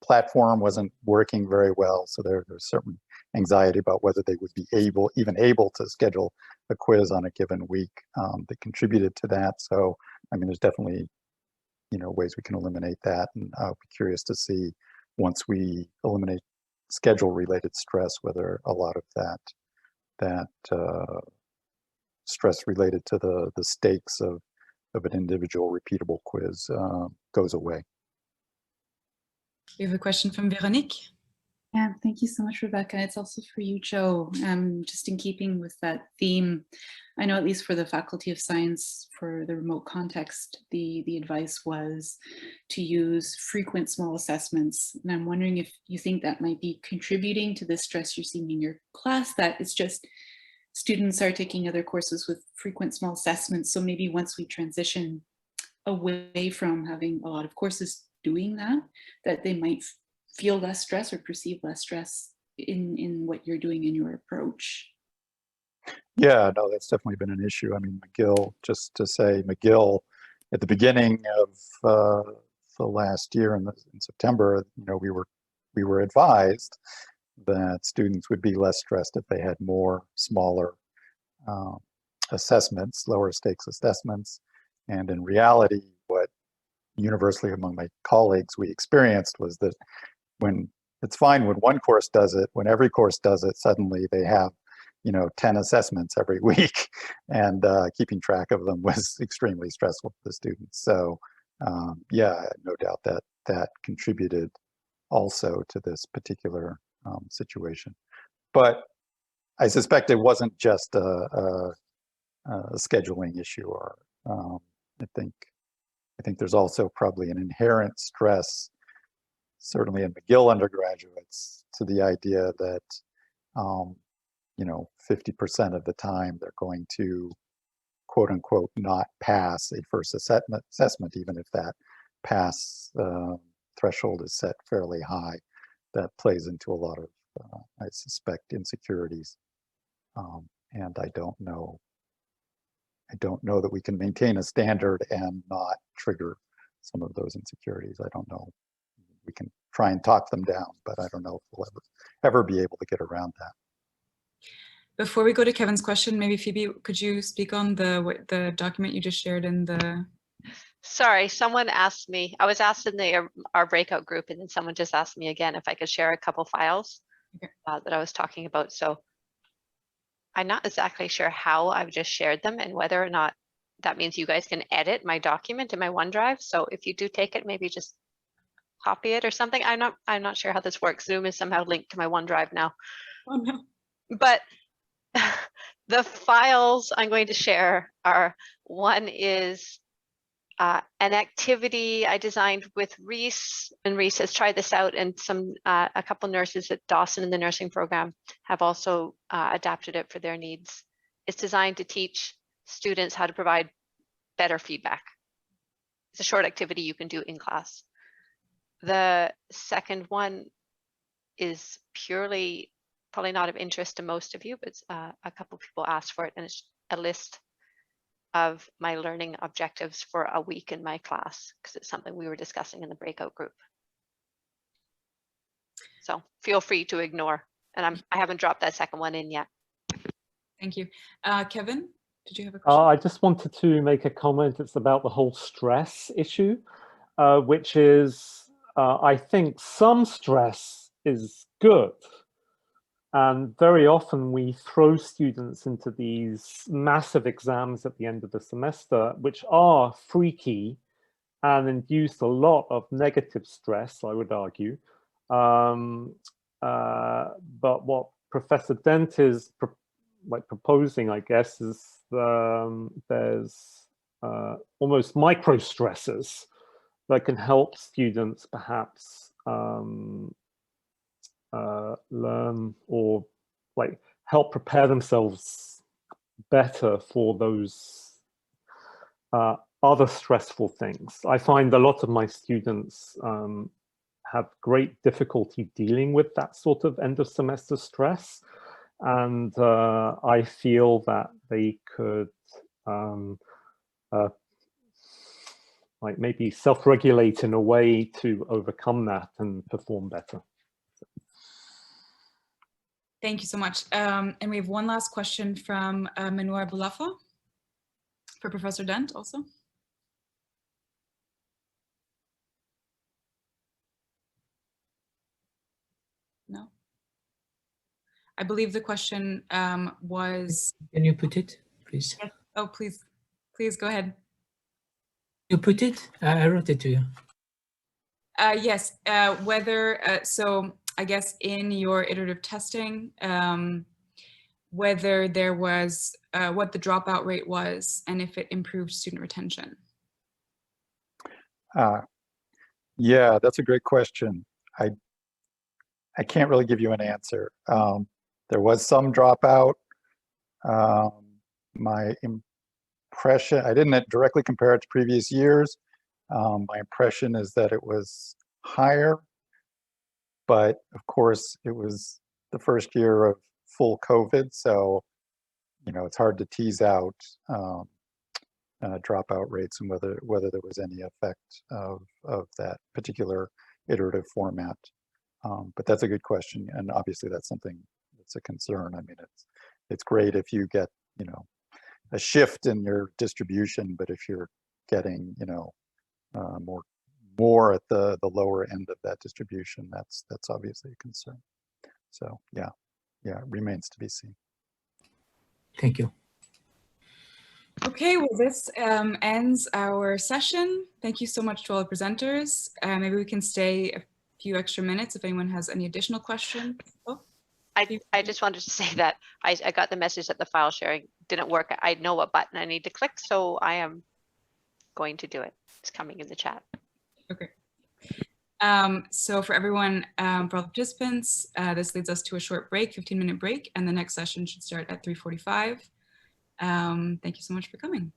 platform wasn't working very well, so there's certain anxiety about whether they would be even able to schedule a quiz on a given week that contributed to that. So, I mean, there's definitely, you know, ways we can eliminate that, and I'll be curious to see, once we eliminate schedule-related stress, whether a lot of that stress related to the stakes of an individual repeatable quiz goes away. We have a question from Veronique. Yeah, thank you so much, Rebecca. It's also for you, Chao. Just in keeping with that theme, I know at least for the Faculty of Science, for the remote context, the advice was to use frequent small assessments. And I'm wondering if you think that might be contributing to the stress you're seeing in your class, that it's just students are taking other courses with frequent small assessments. So maybe once we transition away from having a lot of courses doing that, that they might feel less stress or perceive less stress in what you're doing in your approach. Yeah, no, that's definitely been an issue. I mean, McGill, just to say, McGill, at the beginning of the last year in September, you know, we were advised that students would be less stressed if they had more smaller assessments, lower stakes assessments. And in reality, what universally among my colleagues we experienced was that when it's fine when one course does it, when every course does it, suddenly they have, you know, 10 assessments every week, and keeping track of them was extremely stressful for the students. So yeah, no doubt that that contributed also to this particular situation. But I suspect it wasn't just a scheduling issue, or I think there's also probably an inherent stress, certainly in McGill undergraduates, to the idea that, you know, 50% of the time they're going to, quote unquote, not pass a first assessment, even if that pass threshold is set fairly high. That plays into a lot of, I suspect, insecurities. And I don't know that we can maintain a standard and not trigger some of those insecurities. I don't know. We can try and talk them down, but I don't know if we'll ever be able to get around that. Before we go to Kevin's question, maybe Phoebe, could you speak on the document you just shared in the... Sorry, someone asked me, I was asked in our breakout group, and then someone just asked me again if I could share a couple files that I was talking about. So I'm not exactly sure how I've just shared them and whether or not that means you guys can edit my document in my OneDrive. So if you do take it, maybe just copy it or something. I'm not sure how this works. Zoom is somehow linked to my OneDrive now. Oh no. But the files I'm going to share are, one is an activity I designed with Rhys, and Rhys has tried this out, and a couple nurses at Dawson in the nursing program have also adapted it for their needs. It's designed to teach students how to provide better feedback. It's a short activity you can do in class. The second one is purely, probably not of interest to most of you, but a couple of people asked for it, and it's a list of my learning objectives for a week in my class, because it's something we were discussing in the breakout group. So feel free to ignore, and I haven't dropped that second one in yet. Thank you. Kevin, did you have a question? I just wanted to make a comment. It's about the whole stress issue, which is, I think some stress is good. And very often we throw students into these massive exams at the end of the semester, which are freaky and induce a lot of negative stress, I would argue. But what Professor Dent is proposing, I guess, is there's almost micro stressors that can help students perhaps learn or help prepare themselves better for those other stressful things. I find a lot of my students have great difficulty dealing with that sort of end of semester stress, and I feel that they could maybe self-regulate in a way to overcome that and perform better. Thank you so much. And we have one last question from Manoir Bulafa for Professor Dent also. No? I believe the question was... Can you put it, please? Oh, please go ahead. You put it? I wrote it to you. Yes, so I guess in your iterative testing, whether there was, what the dropout rate was and if it improved student retention. Yeah, that's a great question. I can't really give you an answer. There was some dropout. My impression, I didn't directly compare it to previous years. My impression is that it was higher, but of course it was the first year of full COVID, so it's hard to tease out dropout rates and whether there was any effect of that particular iterative format. But that's a good question, and obviously that's something that's a concern. I mean, it's great if you get a shift in your distribution, but if you're getting more at the lower end of that distribution, that's obviously a concern. So yeah, it remains to be seen. Thank you. Okay, well, this ends our session. Thank you so much to all the presenters. Maybe we can stay a few extra minutes if anyone has any additional questions. Oh. I just wanted to say that I got the message that the file sharing didn't work. I know what button I need to click, so I am going to do it. It's coming in the chat. Okay. So for everyone, for all the participants, this leads us to a short break, 15-minute break, and the next session should start at 3:45. Thank you so much for coming.